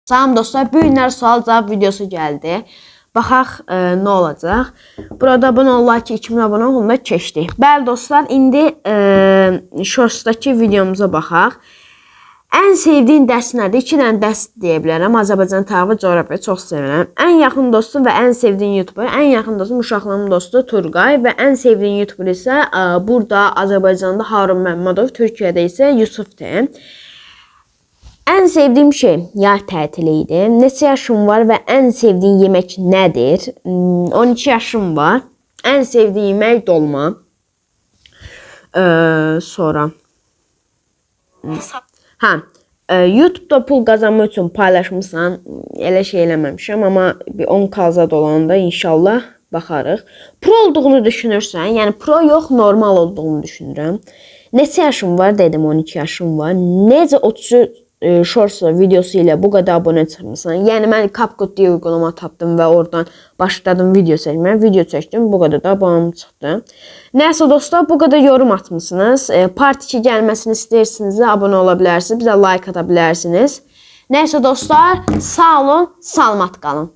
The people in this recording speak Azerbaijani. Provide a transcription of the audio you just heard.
Salam dostlar, bu günlər sual-cavab videosu gəldi. Baxaq nə olacaq. Burada abunə olurlar ki, 2000 abunə olanda keçdik. Bəli dostlar, indi Shorts'dakı videomuza baxaq. Ən sevdiyin dərs nədir? 2 dənə dərs deyə bilərəm. Azərbaycan tarixi, coğrafiya çox sevirəm. Ən yaxın dostum və ən sevdiyin YouTuber, ən yaxın dostum uşaqlığımın dostu Turqay və ən sevdiyin YouTuber isə burada Azərbaycanda Harun Məmmədov, Türkiyədə isə Yusufdur. Ən sevdiyim şey yay tətili idi. Neçə yaşım var və ən sevdiyin yemək nədir? 12 yaşım var. Ən sevdiyim yemək dolma. Sonra YouTube'da pul qazanmaq üçün paylaşmışsan, elə şey eləməmişəm, amma bir 10K zad olanda inşallah baxarıq. Pro olduğunu düşünürsən, yəni pro yox, normal olduğunu düşünürəm. Neçə yaşım var dedim, 12 yaşım var. Necə 33 Shorts videosu ilə bu qədər abunə çıxmısan? Yəni mən CapCut deyə uygulama tapdım və oradan başladım video çəkməyə. Video çəkdim, bu qədər də abunəm çıxdı. Nəysə dostlar, bu qədər yorum atmışsınız. Part 2 gəlməsini istəyirsinizsə abunə ola bilərsiniz, bizə like ata bilərsiniz. Nəysə dostlar, sağ olun, salamat qalın.